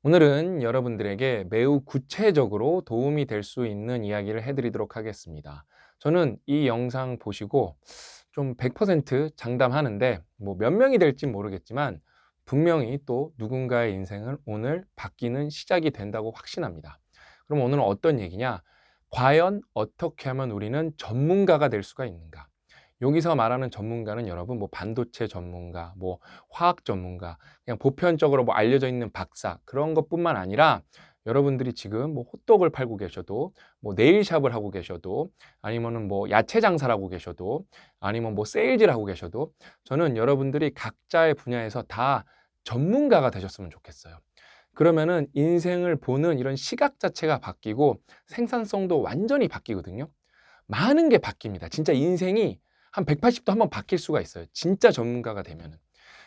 오늘은 여러분들에게 매우 구체적으로 도움이 될 수 있는 이야기를 해드리도록 하겠습니다. 저는 이 영상 보시고 좀 100% 장담하는데 뭐 몇 명이 될진 모르겠지만 분명히 또 누군가의 인생은 오늘 바뀌는 시작이 된다고 확신합니다. 그럼 오늘은 어떤 얘기냐? 과연 어떻게 하면 우리는 전문가가 될 수가 있는가? 여기서 말하는 전문가는 여러분 뭐 반도체 전문가, 뭐 화학 전문가, 그냥 보편적으로 뭐 알려져 있는 박사 그런 것뿐만 아니라 여러분들이 지금 뭐 호떡을 팔고 계셔도 뭐 네일샵을 하고 계셔도 아니면은 뭐 야채 장사를 하고 계셔도 아니면 뭐 세일즈를 하고 계셔도 저는 여러분들이 각자의 분야에서 다 전문가가 되셨으면 좋겠어요. 그러면은 인생을 보는 이런 시각 자체가 바뀌고 생산성도 완전히 바뀌거든요. 많은 게 바뀝니다. 진짜 인생이 한 180도 한번 바뀔 수가 있어요. 진짜 전문가가 되면은.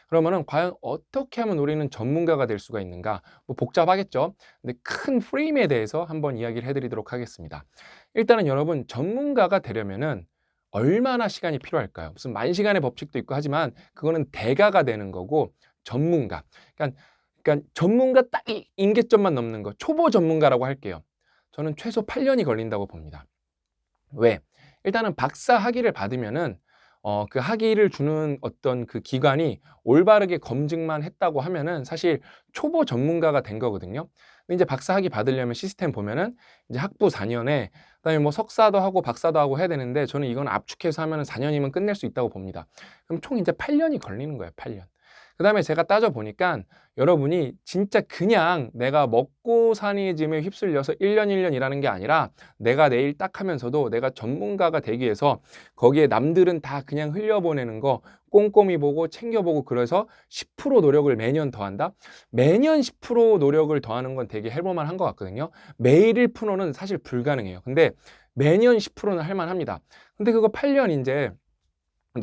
그러면은 과연 어떻게 하면 우리는 전문가가 될 수가 있는가? 뭐 복잡하겠죠? 근데 큰 프레임에 대해서 한번 이야기를 해드리도록 하겠습니다. 일단은 여러분 전문가가 되려면은 얼마나 시간이 필요할까요? 무슨 만시간의 법칙도 있고 하지만 그거는 대가가 되는 거고 전문가. 그러니까 전문가 딱 임계점만 넘는 거 초보 전문가라고 할게요. 저는 최소 8년이 걸린다고 봅니다. 왜? 일단은 박사 학위를 받으면은 그 학위를 주는 어떤 그 기관이 올바르게 검증만 했다고 하면은 사실 초보 전문가가 된 거거든요. 근데 이제 박사 학위 받으려면 시스템 보면은 이제 학부 4년에 그다음에 뭐 석사도 하고 박사도 하고 해야 되는데 저는 이건 압축해서 하면은 4년이면 끝낼 수 있다고 봅니다. 그럼 총 이제 8년이 걸리는 거예요, 8년. 그다음에 제가 따져 보니까 여러분이 진짜 그냥 내가 먹고 사는 짐에 휩쓸려서 1년 1년 일하는 게 아니라 내가 내일 딱 하면서도 내가 전문가가 되기 위해서 거기에 남들은 다 그냥 흘려보내는 거 꼼꼼히 보고 챙겨보고 그래서 10% 노력을 매년 더한다? 매년 10% 노력을 더하는 건 되게 해볼만 한 것 같거든요. 매일 1%는 사실 불가능해요. 근데 매년 10%는 할만합니다. 근데 그거 8년 이제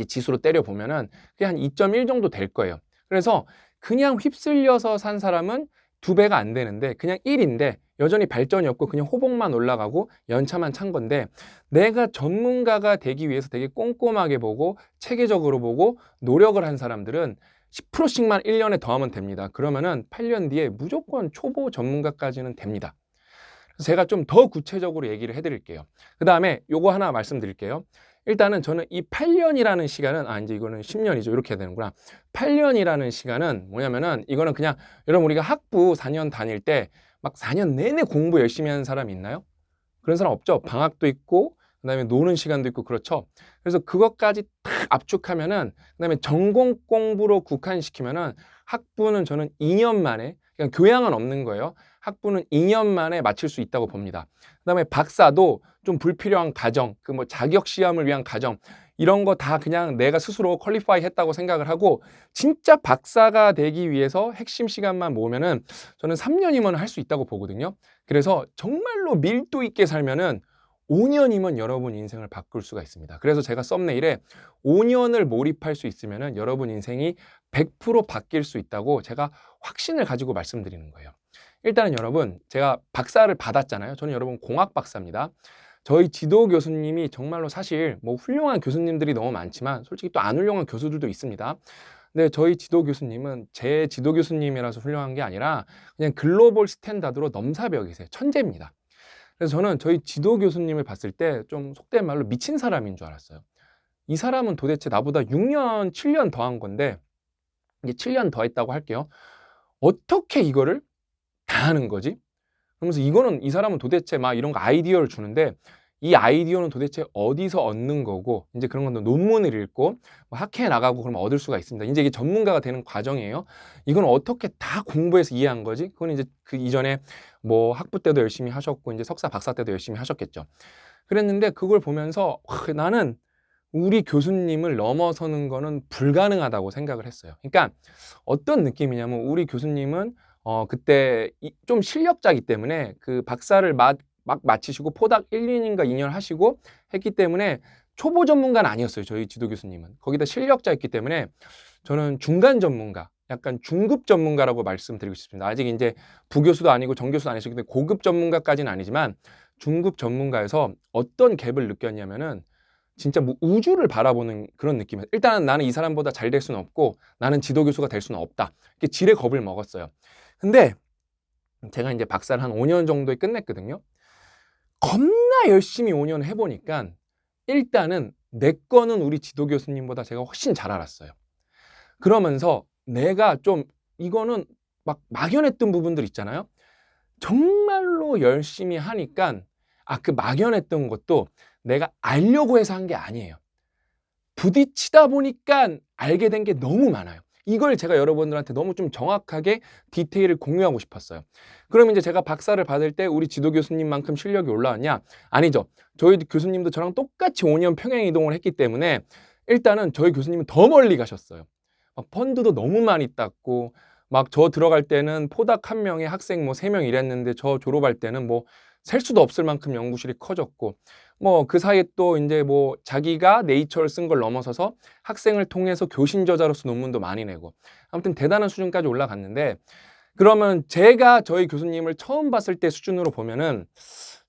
지수로 때려보면은 그게 한 2.1 정도 될 거예요. 그래서 그냥 휩쓸려서 산 사람은 2배가 안 되는데 그냥 1인데 여전히 발전이 없고 그냥 호봉만 올라가고 연차만 찬 건데 내가 전문가가 되기 위해서 되게 꼼꼼하게 보고 체계적으로 보고 노력을 한 사람들은 10%씩만 1년에 더하면 됩니다. 그러면은 8년 뒤에 무조건 초보 전문가까지는 됩니다. 그래서 제가 좀 더 구체적으로 얘기를 해드릴게요. 그 다음에 요거 하나 말씀드릴게요. 일단은 저는 이 8년이라는 시간은 이제 이거는 10년이죠. 이렇게 해야 되는구나. 8년이라는 시간은 뭐냐면은 이거는 그냥 여러분 우리가 학부 4년 다닐 때 막 4년 내내 공부 열심히 하는 사람 있나요? 그런 사람 없죠. 방학도 있고 그다음에 노는 시간도 있고 그렇죠. 그래서 그것까지 딱 압축하면은 그다음에 전공 공부로 국한시키면은 학부는 저는 2년 만에 그냥 교양은 없는 거예요. 학부는 2년 만에 마칠 수 있다고 봅니다. 그다음에 박사도 좀 불필요한 과정, 그 뭐 자격 시험을 위한 과정 이런 거 다 그냥 내가 스스로 퀄리파이 했다고 생각을 하고 진짜 박사가 되기 위해서 핵심 시간만 모으면은 저는 3년이면 할 수 있다고 보거든요. 그래서 정말로 밀도 있게 살면은 5년이면 여러분 인생을 바꿀 수가 있습니다. 그래서 제가 썸네일에 5년을 몰입할 수 있으면은 여러분 인생이 100% 바뀔 수 있다고 제가 확신을 가지고 말씀드리는 거예요. 일단은 여러분, 제가 박사를 받았잖아요. 저는 여러분 공학 박사입니다. 저희 지도 교수님이 정말로 사실 뭐 훌륭한 교수님들이 너무 많지만 솔직히 또 안 훌륭한 교수들도 있습니다. 근데 저희 지도 교수님은 제 지도 교수님이라서 훌륭한 게 아니라 그냥 글로벌 스탠다드로 넘사벽이세요. 천재입니다. 그래서 저는 저희 지도 교수님을 봤을 때 좀 속된 말로 미친 사람인 줄 알았어요. 이 사람은 도대체 나보다 6년, 7년 더 한 건데 이제 7년 더 했다고 할게요. 어떻게 이거를 다 하는 거지? 그러면서 이거는 이 사람은 도대체 막 이런 거 아이디어를 주는데 이 아이디어는 도대체 어디서 얻는 거고 이제 그런 건 논문을 읽고 뭐 학회에 나가고 그러면 얻을 수가 있습니다. 이제 이게 전문가가 되는 과정이에요. 이건 어떻게 다 공부해서 이해한 거지? 그건 이제 그 이전에 뭐 학부 때도 열심히 하셨고 이제 석사 박사 때도 열심히 하셨겠죠. 그랬는데 그걸 보면서 나는 우리 교수님을 넘어서는 거는 불가능하다고 생각을 했어요. 그러니까 어떤 느낌이냐면 우리 교수님은 그때 좀 실력자이기 때문에 그 박사를 막 마치시고 포닥 1, 2년인가 2년 하시고 했기 때문에 초보 전문가는 아니었어요. 저희 지도 교수님은. 거기다 실력자였기 때문에 저는 중간 전문가, 약간 중급 전문가라고 말씀드리고 싶습니다. 아직 이제 부교수도 아니고 정교수도 아니시기 때문에 고급 전문가까지는 아니지만 중급 전문가에서 어떤 갭을 느꼈냐면은 진짜 뭐 우주를 바라보는 그런 느낌이에요. 일단은 나는 이 사람보다 잘 될 수는 없고 나는 지도 교수가 될 수는 없다. 이렇게 지레 겁을 먹었어요. 근데 제가 이제 박사를 한 5년 정도에 끝냈거든요. 겁나 열심히 5년 해보니까 일단은 내 거는 우리 지도 교수님보다 제가 훨씬 잘 알았어요. 그러면서 내가 좀 이거는 막 막연했던 부분들 있잖아요. 정말로 열심히 하니까 그 막연했던 것도 내가 알려고 해서 한 게 아니에요. 부딪히다 보니까 알게 된 게 너무 많아요. 이걸 제가 여러분들한테 너무 좀 정확하게 디테일을 공유하고 싶었어요. 그럼 이제 제가 박사를 받을 때 우리 지도 교수님만큼 실력이 올라왔냐? 아니죠. 저희 교수님도 저랑 똑같이 5년 평행 이동을 했기 때문에 일단은 저희 교수님은 더 멀리 가셨어요. 막 펀드도 너무 많이 땄고 막 저 들어갈 때는 포닥 한 명에 학생 뭐 3명 이랬는데 저 졸업할 때는 뭐 셀 수도 없을 만큼 연구실이 커졌고 뭐 그 사이에 또 이제 뭐 자기가 네이처를 쓴 걸 넘어서서 학생을 통해서 교신 저자로서 논문도 많이 내고 아무튼 대단한 수준까지 올라갔는데 그러면 제가 저희 교수님을 처음 봤을 때 수준으로 보면은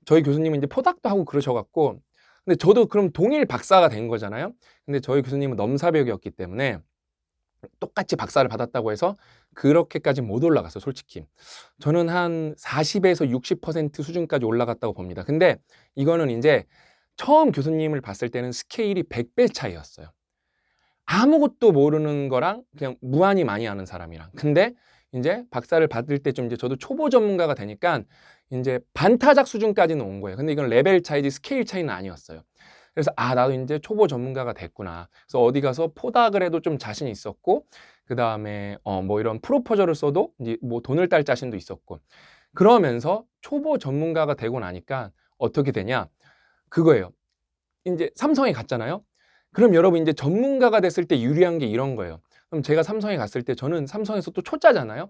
저희 교수님은 이제 포닥도 하고 그러셔갖고 근데 저도 그럼 동일 박사가 된 거잖아요. 근데 저희 교수님은 넘사벽이었기 때문에 똑같이 박사를 받았다고 해서 그렇게까지 못 올라갔어요, 솔직히. 저는 한 40에서 60% 수준까지 올라갔다고 봅니다. 근데 이거는 이제 처음 교수님을 봤을 때는 스케일이 100배 차이였어요. 아무것도 모르는 거랑 그냥 무한히 많이 아는 사람이랑. 근데 이제 박사를 받을 때쯤 이제 저도 초보 전문가가 되니까 이제 반타작 수준까지는 온 거예요. 근데 이건 레벨 차이지 스케일 차이는 아니었어요. 그래서 나도 이제 초보 전문가가 됐구나. 그래서 어디 가서 포닥을 해도 좀 자신이 있었고 그 다음에 뭐 이런 프로포저를 써도 이제 뭐 돈을 딸 자신도 있었고 그러면서 초보 전문가가 되고 나니까 어떻게 되냐 그거예요. 이제 삼성에 갔잖아요. 그럼 여러분 이제 전문가가 됐을 때 유리한 게 이런 거예요. 그럼 제가 삼성에 갔을 때 저는 삼성에서 또 초짜잖아요.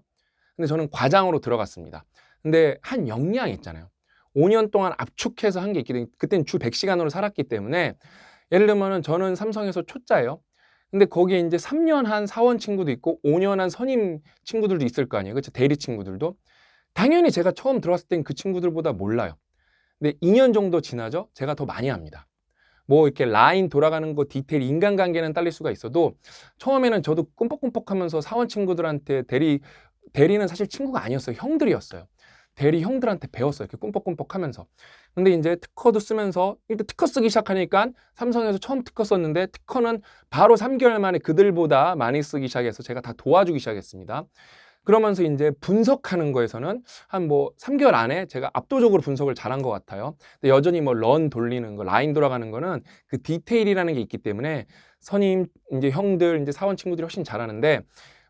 근데 저는 과장으로 들어갔습니다. 근데 한 역량이 있잖아요. 5년 동안 압축해서 한 게 있기 때문에 그때는 주 100시간으로 살았기 때문에 예를 들면은 저는 삼성에서 초짜예요. 근데 거기에 이제 3년 한 사원 친구도 있고 5년 한 선임 친구들도 있을 거 아니에요. 그렇죠? 대리 친구들도. 당연히 제가 처음 들어갔을 땐 그 친구들보다 몰라요. 근데 2년 정도 지나죠? 제가 더 많이 합니다. 뭐 이렇게 라인 돌아가는 거 디테일 인간관계는 딸릴 수가 있어도 처음에는 저도 꿈뻑꿈뻑하면서 사원 친구들한테 대리는 사실 친구가 아니었어요. 형들이었어요. 대리 형들한테 배웠어요. 이렇게 꿈뻑꿈뻑하면서. 근데 이제 특허도 쓰면서 일단 특허 쓰기 시작하니까 삼성에서 처음 특허 썼는데 특허는 바로 3개월 만에 그들보다 많이 쓰기 시작해서 제가 다 도와주기 시작했습니다. 그러면서 이제 분석하는 거에서는 한 뭐 3개월 안에 제가 압도적으로 분석을 잘한 것 같아요. 근데 여전히 뭐 런 돌리는 거, 라인 돌아가는 거는 그 디테일이라는 게 있기 때문에 선임 이제 형들 이제 사원 친구들이 훨씬 잘하는데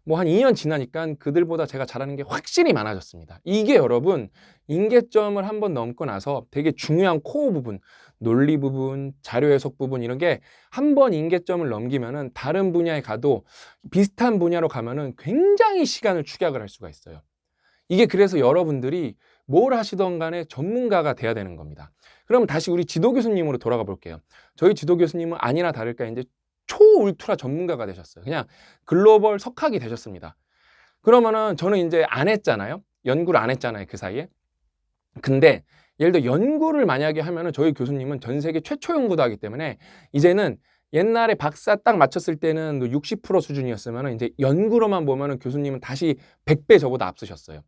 뭐 한 2년 지나니까 그들보다 제가 잘하는 게 확실히 많아졌습니다. 이게 여러분 인계점을 한번 넘고 나서 되게 중요한 코어 부분, 논리 부분, 자료 해석 부분 이런 게 한 번 인계점을 넘기면은 다른 분야에 가도 비슷한 분야로 가면은 굉장히 시간을 축약을 할 수가 있어요. 이게 그래서 여러분들이 뭘 하시던 간에 전문가가 돼야 되는 겁니다. 그럼 다시 우리 지도 교수님으로 돌아가 볼게요. 저희 지도 교수님은 아니나 다를까 이제 초울트라 전문가가 되셨어요. 그냥 글로벌 석학이 되셨습니다. 그러면은 저는 이제 안 했잖아요. 연구를 안 했잖아요. 그 사이에. 근데 예를 들어 연구를 만약에 하면은 저희 교수님은 전 세계 최초 연구도 하기 때문에 이제는 옛날에 박사 딱 맞췄을 때는 60% 수준이었으면 이제 연구로만 보면은 교수님은 다시 100배 저보다 앞서셨어요.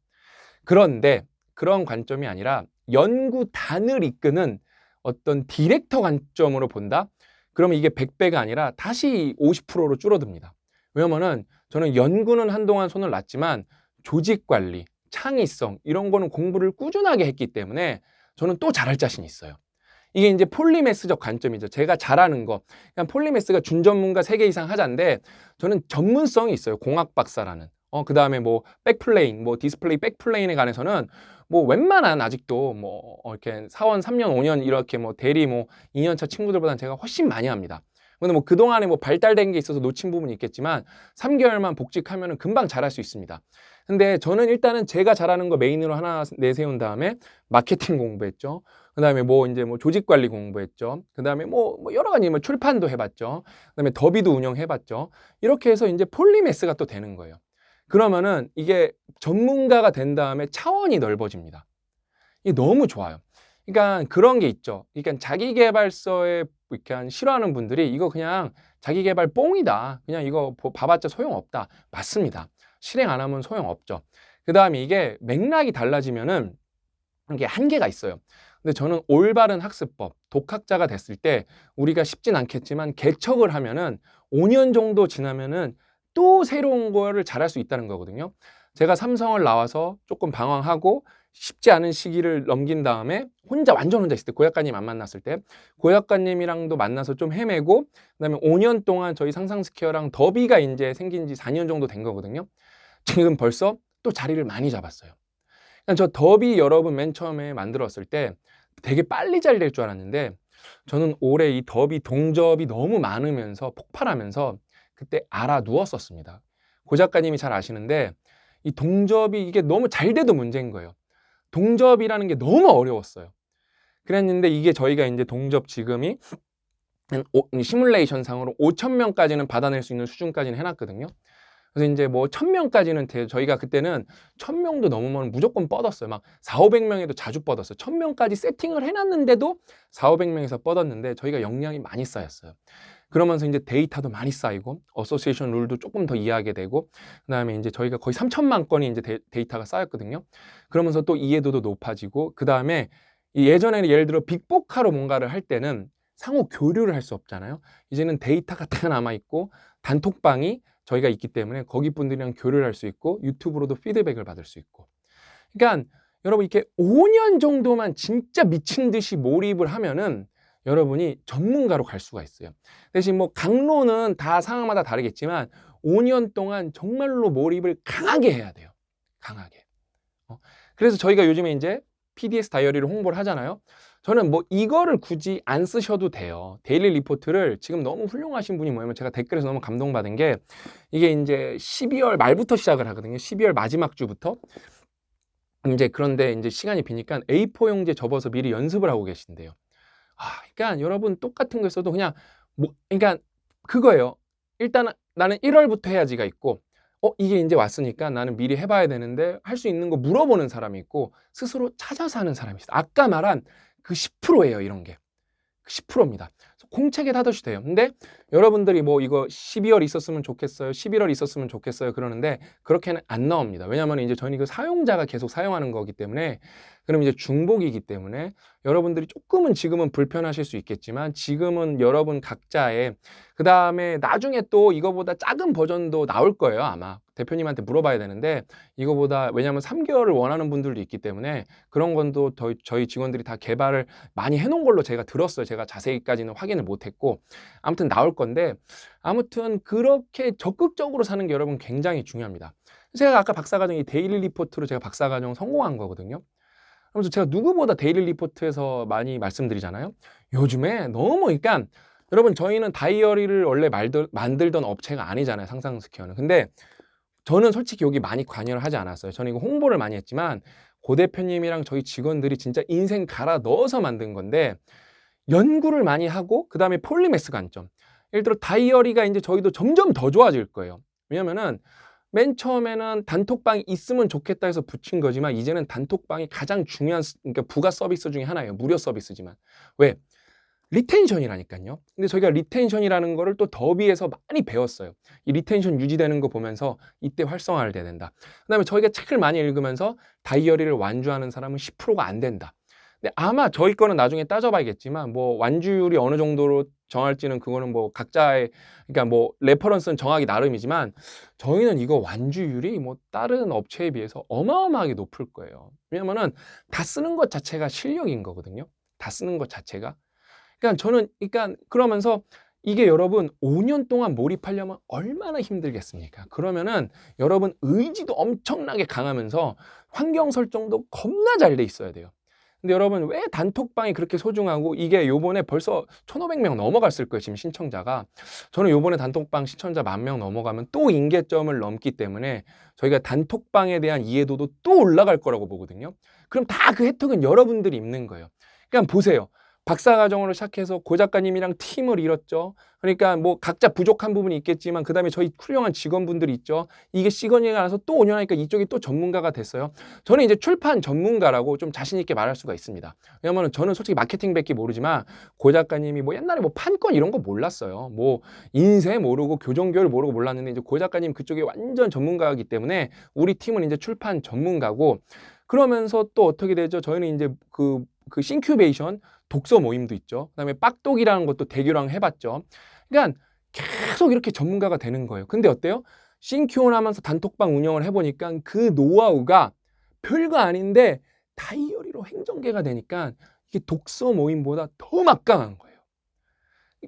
그런데 그런 관점이 아니라 연구단을 이끄는 어떤 디렉터 관점으로 본다? 그러면 이게 100배가 아니라 다시 50%로 줄어듭니다. 왜냐면은 저는 연구는 한동안 손을 놨지만 조직 관리, 창의성 이런 거는 공부를 꾸준하게 했기 때문에 저는 또 잘할 자신이 있어요. 이게 이제 폴리매스적 관점이죠. 제가 잘하는 거. 그냥 폴리매스가 준전문가 3개 이상 하자인데 저는 전문성이 있어요. 공학 박사라는. 그다음에 뭐 백플레인, 뭐 디스플레이 백플레인에 관해서는 뭐 웬만한 아직도 뭐 이렇게 사원 3년, 5년 이렇게 뭐 대리 뭐 2년 차 친구들보다는 제가 훨씬 많이 합니다. 근데 뭐 그동안에 뭐 발달된 게 있어서 놓친 부분이 있겠지만 3개월만 복직하면은 금방 잘할 수 있습니다. 근데 저는 일단은 제가 잘하는 거 메인으로 하나 내세운 다음에 마케팅 공부했죠. 그다음에 뭐 이제 뭐 조직 관리 공부했죠. 그다음에 뭐 여러 가지 뭐 출판도 해봤죠. 그다음에 더비도 운영해봤죠. 이렇게 해서 이제 폴리매스가 또 되는 거예요. 그러면은 이게 전문가가 된 다음에 차원이 넓어집니다. 이게 너무 좋아요. 그러니까 그런 게 있죠. 그러니까 자기계발서에 이렇게 싫어하는 분들이 이거 그냥 자기계발 뽕이다. 그냥 이거 봐봤자 소용없다. 맞습니다. 실행 안 하면 소용없죠. 그 다음에 이게 맥락이 달라지면은 이게 한계가 있어요. 근데 저는 올바른 학습법, 독학자가 됐을 때 우리가 쉽진 않겠지만 개척을 하면은 5년 정도 지나면은 또 새로운 거를 잘할 수 있다는 거거든요. 제가 삼성을 나와서 조금 방황하고 쉽지 않은 시기를 넘긴 다음에 완전 혼자 있을 때, 고약가님 안 만났을 때 고약가님이랑도 만나서 좀 헤매고, 그다음에 5년 동안 저희 상상스퀘어랑 더비가 이제 생긴 지 4년 정도 된 거거든요. 지금 벌써 또 자리를 많이 잡았어요. 저 더비 여러분 맨 처음에 만들었을 때 되게 빨리 잘 될 줄 알았는데, 저는 올해 이 더비 동접이 너무 많으면서 폭발하면서 그때 알아 누웠었습니다. 고 작가님이 잘 아시는데 이 동접이 이게 너무 잘 돼도 문제인 거예요. 동접이라는 게 너무 어려웠어요. 그랬는데 이게 저희가 이제 동접 지금이 시뮬레이션 상으로 5,000명까지는 받아낼 수 있는 수준까지는 해놨거든요. 그래서 이제 뭐 1,000명까지는 돼요. 저희가 그때는 1,000명도 넘으면 무조건 뻗었어요. 막 4,500명에도 자주 뻗었어요. 1,000명까지 세팅을 해놨는데도 4,500명에서 뻗었는데 저희가 역량이 많이 쌓였어요. 그러면서 이제 데이터도 많이 쌓이고 어소시에이션 룰도 조금 더 이해하게 되고, 그다음에 이제 저희가 거의 3천만 건이 이제 데이터가 쌓였거든요. 그러면서 또 이해도도 높아지고, 그다음에 예전에는 예를 들어 빅보카로 뭔가를 할 때는 상호 교류를 할 수 없잖아요. 이제는 데이터가 다 남아 있고 단톡방이 저희가 있기 때문에 거기 분들이랑 교류를 할 수 있고 유튜브로도 피드백을 받을 수 있고. 그러니까 여러분 이렇게 5년 정도만 진짜 미친 듯이 몰입을 하면은 여러분이 전문가로 갈 수가 있어요. 대신 뭐 강론은 다 상황마다 다르겠지만 5년 동안 정말로 몰입을 강하게 해야 돼요. 강하게. 그래서 저희가 요즘에 이제 PDS 다이어리를 홍보를 하잖아요. 저는 뭐 이거를 굳이 안 쓰셔도 돼요. 데일리 리포트를 지금 너무 훌륭하신 분이 뭐냐면, 제가 댓글에서 너무 감동받은 게, 이게 이제 12월 말부터 시작을 하거든요. 12월 마지막 주부터. 이제 그런데 이제 시간이 비니까 A4 용지에 접어서 미리 연습을 하고 계신대요. 그러니까 여러분 똑같은 거 있어도 그냥 그러니까 그거예요. 일단 나는 1월부터 해야지가 있고, 이게 이제 왔으니까 나는 미리 해봐야 되는데 할 수 있는 거 물어보는 사람이 있고, 스스로 찾아서 하는 사람이 있어요. 아까 말한 그 10%예요, 이런 게. 10%입니다. 공책에 다듯이 돼요. 근데 여러분들이 뭐 이거 12월 있었으면 좋겠어요, 11월 있었으면 좋겠어요 그러는데 그렇게는 안 나옵니다. 왜냐하면 이제 저희는 그 사용자가 계속 사용하는 거기 때문에, 그럼 이제 중복이기 때문에 여러분들이 조금은 지금은 불편하실 수 있겠지만, 지금은 여러분 각자의, 그 다음에 나중에 또 이거보다 작은 버전도 나올 거예요. 아마 대표님한테 물어봐야 되는데, 이거보다, 왜냐하면 3개월을 원하는 분들도 있기 때문에 그런 건도 저희 직원들이 다 개발을 많이 해놓은 걸로 제가 들었어요. 제가 자세히까지는 확인을 못했고, 아무튼 나올 건데, 아무튼 그렇게 적극적으로 사는 게 여러분 굉장히 중요합니다. 제가 아까 박사과정이 데일리 리포트로 제가 박사과정 성공한 거거든요. 그래서 제가 누구보다 데일리 리포트에서 많이 말씀드리잖아요. 요즘에 너무, 그러니까 여러분 저희는 다이어리를 원래 만들던 업체가 아니잖아요, 상상스퀘어는. 근데 저는 솔직히 여기 많이 관여를 하지 않았어요. 저는 이거 홍보를 많이 했지만 고 대표님이랑 저희 직원들이 진짜 인생 갈아 넣어서 만든 건데, 연구를 많이 하고 그다음에 폴리메스 관점. 예를 들어 다이어리가 이제 저희도 점점 더 좋아질 거예요. 왜냐면은 맨 처음에는 단톡방이 있으면 좋겠다 해서 붙인 거지만, 이제는 단톡방이 가장 중요한, 그러니까 부가 서비스 중에 하나예요. 무료 서비스지만. 왜? 리텐션이라니까요. 근데 저희가 리텐션이라는 거를 또 더비에서 많이 배웠어요. 이 리텐션 유지되는 거 보면서 이때 활성화를 돼야 된다. 그다음에 저희가 책을 많이 읽으면서 다이어리를 완주하는 사람은 10%가 안 된다. 근데 아마 저희 거는 나중에 따져봐야겠지만, 뭐 완주율이 어느 정도로 정할지는 그거는 뭐 각자의, 그러니까 뭐 레퍼런스는 정하기 나름이지만, 저희는 이거 완주율이 뭐 다른 업체에 비해서 어마어마하게 높을 거예요. 왜냐면은 다 쓰는 것 자체가 실력인 거거든요. 다 쓰는 것 자체가. 그러니까 저는, 그러니까 그러면서 이게 여러분 5년 동안 몰입하려면 얼마나 힘들겠습니까? 그러면은 여러분 의지도 엄청나게 강하면서 환경 설정도 겁나 잘 돼 있어야 돼요. 근데 여러분 왜 단톡방이 그렇게 소중하고, 이게 요번에 벌써 1,500명 넘어갔을 거예요, 지금 신청자가. 저는 요번에 단톡방 시청자 10,000명 넘어가면 또 임계점을 넘기 때문에 저희가 단톡방에 대한 이해도도 또 올라갈 거라고 보거든요. 그럼 다 그 혜택은 여러분들이 입는 거예요. 그러니까 보세요. 박사과정으로 시작해서 고 작가님이랑 팀을 이뤘죠. 그러니까 뭐 각자 부족한 부분이 있겠지만 그다음에 저희 훌륭한 직원분들이 있죠. 이게 시건이가 나서 또 5년 하니까 이쪽이 또 전문가가 됐어요. 저는 이제 출판 전문가라고 좀 자신 있게 말할 수가 있습니다. 왜냐면 저는 솔직히 마케팅밖에 모르지만 고 작가님이 뭐 옛날에 뭐 판권 이런 거 몰랐어요. 뭐 인쇄 모르고 교정교를 모르고 몰랐는데 이제 고 작가님 그쪽에 완전 전문가이기 때문에 우리 팀은 이제 출판 전문가고 그러면서 또 어떻게 되죠? 저희는 이제 그 싱큐베이션 독서 모임도 있죠. 그다음에 빡독이라는 것도 대규랑 해봤죠. 그러니까 계속 이렇게 전문가가 되는 거예요. 근데 어때요? 싱큐온 하면서 단톡방 운영을 해보니까 그 노하우가 별거 아닌데 다이어리로 행정계가 되니까 이게 독서 모임보다 더 막강한 거예요.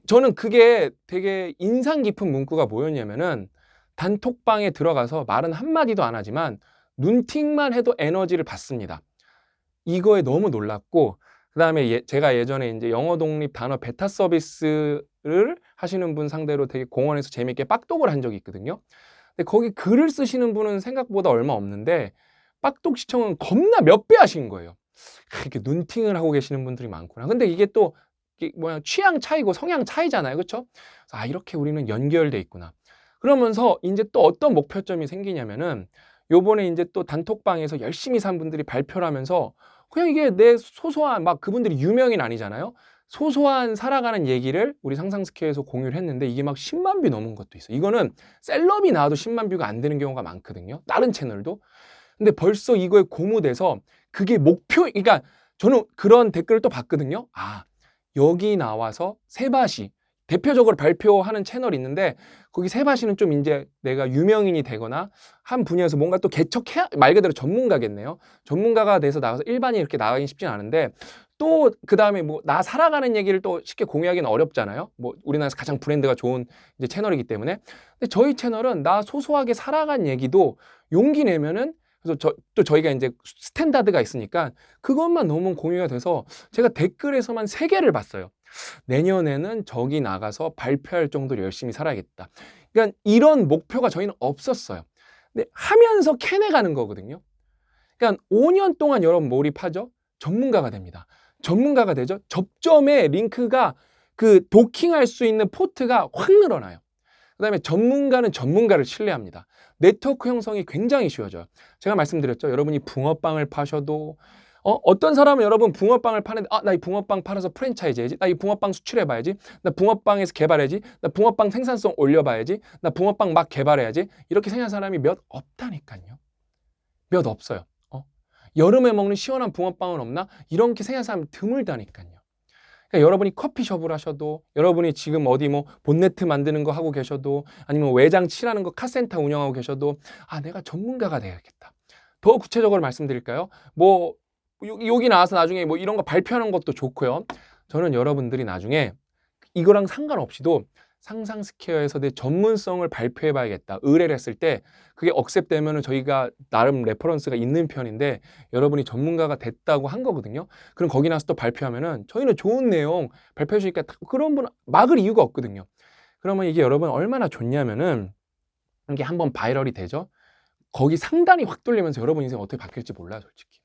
저는 그게 되게 인상 깊은 문구가 뭐였냐면은 단톡방에 들어가서 말은 한마디도 안 하지만 눈팅만 해도 에너지를 받습니다. 이거에 너무 놀랐고 그다음에 제가 예전에 이제 영어 독립 단어 베타 서비스를 하시는 분 상대로 되게 공원에서 재밌게 빡독을 한 적이 있거든요. 근데 거기 글을 쓰시는 분은 생각보다 얼마 없는데 빡독 시청은 겁나 몇 배 하신 거예요. 이렇게 눈팅을 하고 계시는 분들이 많구나. 근데 이게 또 이게 뭐야 취향 차이고 성향 차이잖아요. 그렇죠? 아, 이렇게 우리는 연결돼 있구나. 그러면서 이제 또 어떤 목표점이 생기냐면은 요번에 이제 또 단톡방에서 열심히 산 분들이 발표를 하면서 그냥 이게 내 소소한 막 그분들이 유명인 아니잖아요. 소소한 살아가는 얘기를 우리 상상스퀘어에서 공유를 했는데 이게 막 10만 뷰 넘은 것도 있어요. 이거는 셀럽이 나와도 10만 뷰가 안 되는 경우가 많거든요. 다른 채널도. 근데 벌써 이거에 고무돼서 그게 목표, 그러니까 저는 그런 댓글을 또 봤거든요. 아, 여기 나와서 세바시 대표적으로 발표하는 채널이 있는데 거기 세바시는 좀 이제 내가 유명인이 되거나 한 분야에서 뭔가 또 개척해야 말 그대로 전문가겠네요. 전문가가 돼서 나가서 일반인 이렇게 나가긴 쉽진 않은데 또 그다음에 뭐 나 살아가는 얘기를 또 쉽게 공유하기는 어렵잖아요. 뭐 우리나라에서 가장 브랜드가 좋은 이제 채널이기 때문에. 근데 저희 채널은 나 소소하게 살아간 얘기도 용기 내면은 그래서 또 저희가 이제 스탠다드가 있으니까 그것만 너무 공유가 돼서 제가 댓글에서만 3개를 봤어요. 내년에는 저기 나가서 발표할 정도로 열심히 살아야겠다. 그러니까 이런 목표가 저희는 없었어요. 근데 하면서 캐내가는 거거든요. 그러니까 5년 동안 여러분 몰입하죠? 전문가가 됩니다. 전문가가 되죠? 접점의 링크가 그 도킹할 수 있는 포트가 확 늘어나요. 그다음에 전문가는 전문가를 신뢰합니다. 네트워크 형성이 굉장히 쉬워져요. 제가 말씀드렸죠. 여러분이 붕어빵을 파셔도 어떤 사람은 여러분 붕어빵을 파는데 나 이 붕어빵 팔아서 프랜차이즈 해야지. 나 이 붕어빵 수출해봐야지. 나 붕어빵에서 개발해야지. 나 붕어빵 생산성 올려봐야지. 나 붕어빵 막 개발해야지. 이렇게 생각하는 사람이 몇 없다니까요. 몇 없어요. 여름에 먹는 시원한 붕어빵은 없나? 이렇게 생각하는 사람이 드물다니까요. 그러니까 여러분이 커피숍을 하셔도 여러분이 지금 어디 뭐 본네트 만드는 거 하고 계셔도 아니면 외장 칠하는 거 카센터 운영하고 계셔도 아, 내가 전문가가 돼야겠다. 더 구체적으로 말씀드릴까요? 뭐 여기 나와서 나중에 뭐 이런 거 발표하는 것도 좋고요. 저는 여러분들이 나중에 이거랑 상관없이도 상상스퀘어에서 내 전문성을 발표해 봐야겠다. 의뢰를 했을 때 그게 억셉되면은 저희가 나름 레퍼런스가 있는 편인데 여러분이 전문가가 됐다고 한 거거든요. 그럼 거기 나서 또 발표하면은 저희는 좋은 내용 발표해 주니까 그런 분 막을 이유가 없거든요. 그러면 이게 여러분 얼마나 좋냐면은 이게 한번 바이럴이 되죠. 거기 상단이 확 뚫리면서 여러분 인생 어떻게 바뀔지 몰라요, 솔직히.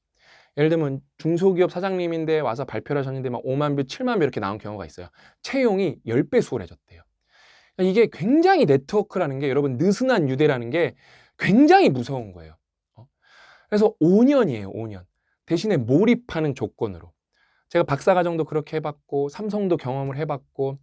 예를 들면 중소기업 사장님인데 와서 발표를 하셨는데 막 5만 뷰, 7만 뷰 이렇게 나온 경우가 있어요. 채용이 10배 수월해졌대요. 이게 굉장히 네트워크라는 게 여러분 느슨한 유대라는 게 굉장히 무서운 거예요. 그래서 5년이에요, 5년. 대신에 몰입하는 조건으로. 제가 박사과정도 그렇게 해봤고 삼성도 경험을 해봤고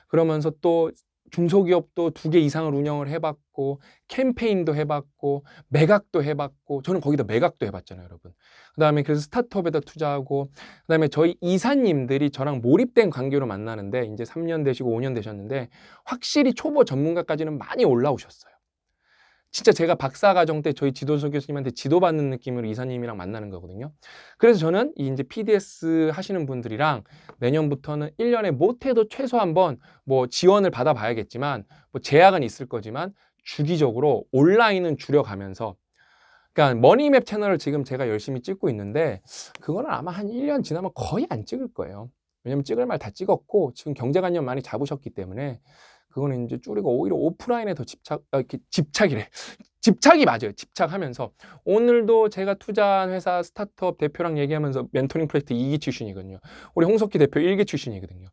그러면서 또 중소기업도 2개 이상을 운영을 해봤고 캠페인도 해봤고 매각도 해봤고 저는 거기다 매각도 해봤잖아요, 여러분. 그다음에 그래서 스타트업에다 투자하고 그다음에 저희 이사님들이 저랑 몰입된 관계로 만나는데 이제 3년 되시고 5년 되셨는데 확실히 초보 전문가까지는 많이 올라오셨어요. 진짜 제가 박사과정 때 저희 지도서 교수님한테 지도받는 느낌으로 이사님이랑 만나는 거거든요. 그래서 저는 이 이제 PDS 하시는 분들이랑 내년부터는 1년에 못해도 최소 한번 뭐 지원을 받아봐야겠지만 뭐 제약은 있을 거지만 주기적으로 온라인은 줄여가면서 그러니까 머니맵 채널을 지금 제가 열심히 찍고 있는데 그거는 아마 한 1년 지나면 거의 안 찍을 거예요. 왜냐면 찍을 말 다 찍었고 지금 경제관념 많이 잡으셨기 때문에 그거는 이제 줄이고 오히려 오프라인에 더 이렇게 집착이래. 집착이 맞아요. 집착하면서 오늘도 제가 투자한 회사 스타트업 대표랑 얘기하면서 멘토링 프로젝트 2기 출신이거든요. 우리 홍석기 대표 1기 출신이거든요.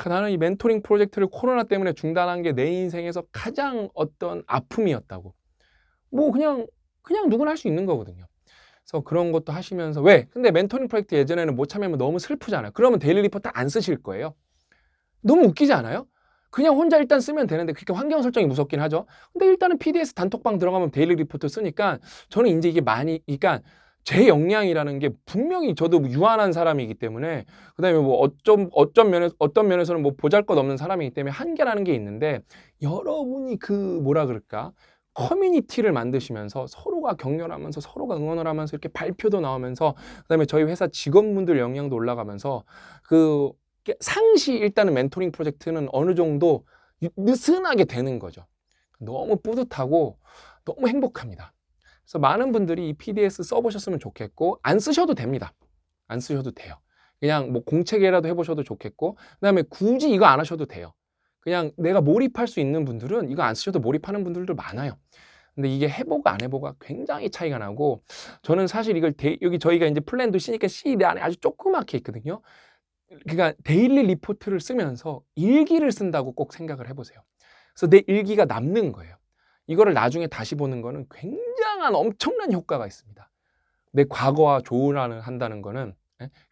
나는 이 멘토링 프로젝트를 코로나 때문에 중단한 게 내 인생에서 가장 어떤 아픔이었다고. 뭐 그냥 누구나 할 수 있는 거거든요. 그래서 그런 것도 하시면서 왜? 근데 멘토링 프로젝트 예전에는 못 참여하면 너무 슬프잖아요. 그러면 데일리 리포트 안 쓰실 거예요. 너무 웃기지 않아요? 그냥 혼자 일단 쓰면 되는데 그렇게 환경 설정이 무섭긴 하죠. 근데 일단은 PDS 단톡방 들어가면 데일리 리포트 쓰니까 저는 이제 이게 많이 그러니까 제 역량이라는 게 분명히 저도 유한한 사람이기 때문에 그다음에 뭐 어떤 면에서는 뭐 보잘것없는 사람이기 때문에 한계라는 게 있는데 여러분이 그 뭐라 그럴까? 커뮤니티를 만드시면서 서로가 격려하면서 서로가 응원을 하면서 이렇게 발표도 나오면서 그다음에 저희 회사 직원분들 역량도 올라가면서 그 상시 일단은 멘토링 프로젝트는 어느 정도 느슨하게 되는 거죠. 너무 뿌듯하고 너무 행복합니다. 그래서 많은 분들이 이 PDS 써보셨으면 좋겠고 안 쓰셔도 됩니다. 안 쓰셔도 돼요. 그냥 뭐 공책이라도 해보셔도 좋겠고 그다음에 굳이 이거 안 하셔도 돼요. 그냥 내가 몰입할 수 있는 분들은 이거 안 쓰셔도 몰입하는 분들도 많아요. 근데 이게 해보고 안 해보가 굉장히 차이가 나고 저는 사실 이걸 여기 저희가 이제 플랜도 C니까 C 안에 아주 조그맣게 있거든요. 그러니까 데일리 리포트를 쓰면서 일기를 쓴다고 꼭 생각을 해보세요. 그래서 내 일기가 남는 거예요. 이거를 나중에 다시 보는 거는 굉장한 엄청난 효과가 있습니다. 내 과거와 조언을 한다는 거는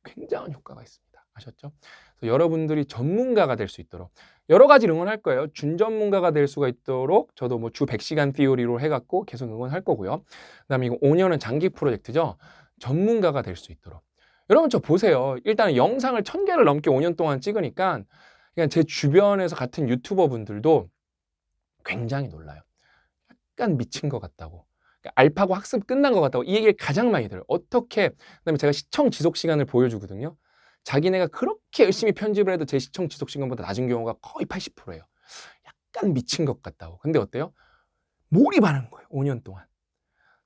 굉장한 효과가 있습니다. 아셨죠? 그래서 여러분들이 전문가가 될 수 있도록 여러 가지 응원할 거예요. 준전문가가 될 수가 있도록 저도 뭐 주 100시간 티오리로 해갖고 계속 응원할 거고요. 그다음에 이거 5년은 장기 프로젝트죠. 전문가가 될 수 있도록. 여러분 저 보세요. 일단 영상을 1000개를 넘게 5년 동안 찍으니까 그냥 제 주변에서 같은 유튜버 분들도 굉장히 놀라요. 약간 미친 것 같다고. 그러니까 알파고 학습 끝난 것 같다고 이 얘기를 가장 많이 들어요. 어떻게 그다음에 제가 시청 지속 시간을 보여주거든요. 자기네가 그렇게 열심히 편집을 해도 제 시청 지속 시간보다 낮은 경우가 거의 80%예요. 약간 미친 것 같다고. 근데 어때요? 몰입하는 거예요. 5년 동안.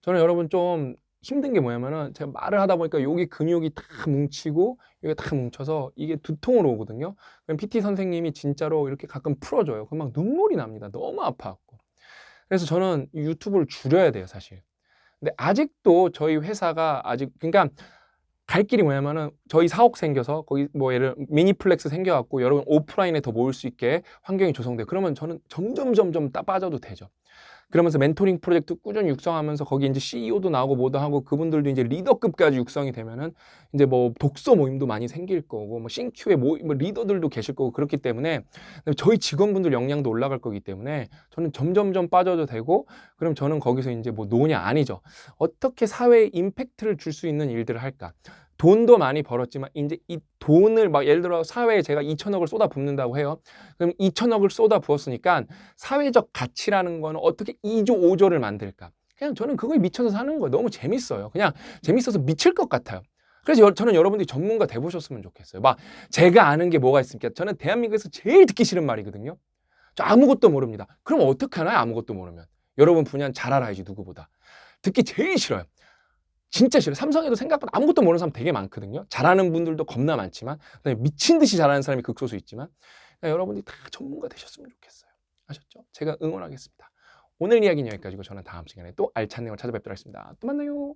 저는 여러분 좀 힘든 게 뭐냐면은 제가 말을 하다 보니까 여기 근육이 다 뭉치고 여기 다 뭉쳐서 이게 두통으로 오거든요. 그럼 PT 선생님이 진짜로 이렇게 가끔 풀어줘요. 그럼 막 눈물이 납니다. 너무 아파갖고. 그래서 저는 유튜브를 줄여야 돼요, 사실. 근데 아직도 저희 회사가 아직 그러니까 갈 길이 뭐냐면은 저희 사옥 생겨서 거기 뭐 예를 미니플렉스 생겨갖고 여러분 오프라인에 더 모일 수 있게 환경이 조성돼요. 그러면 저는 점점 빠져도 되죠. 그러면서 멘토링 프로젝트 꾸준히 육성하면서 거기 이제 CEO도 나오고 뭐도 하고 그분들도 이제 리더급까지 육성이 되면은 이제 뭐 독서 모임도 많이 생길 거고 뭐 싱큐의 모임 뭐 리더들도 계실 거고 그렇기 때문에 저희 직원분들 역량도 올라갈 거기 때문에 저는 점점점 빠져도 되고 그럼 저는 거기서 이제 뭐 노냐 아니죠. 어떻게 사회에 임팩트를 줄 수 있는 일들을 할까? 돈도 많이 벌었지만 이제 이 돈을 막 예를 들어 사회에 제가 2천억을 쏟아 붓는다고 해요. 그럼 2천억을 쏟아 부었으니까 사회적 가치라는 거는 어떻게 2조, 5조를 만들까? 그냥 저는 그거에 미쳐서 사는 거예요. 너무 재밌어요. 그냥 재밌어서 미칠 것 같아요. 그래서 저는 여러분들이 전문가 돼보셨으면 좋겠어요. 막 제가 아는 게 뭐가 있습니까? 저는 대한민국에서 제일 듣기 싫은 말이거든요. 저 아무것도 모릅니다. 그럼 어떻게 하나요? 아무것도 모르면. 여러분 분야는 잘 알아야지 누구보다. 듣기 제일 싫어요. 진짜 싫어요. 삼성에도 생각보다 아무것도 모르는 사람 되게 많거든요. 잘하는 분들도 겁나 많지만 그다음에 미친 듯이 잘하는 사람이 극소수 있지만 그러니까 여러분들이 다 전문가 되셨으면 좋겠어요. 아셨죠? 제가 응원하겠습니다. 오늘 이야기는 여기까지고 저는 다음 시간에 또 알찬 내용 찾아뵙도록 하겠습니다. 또 만나요.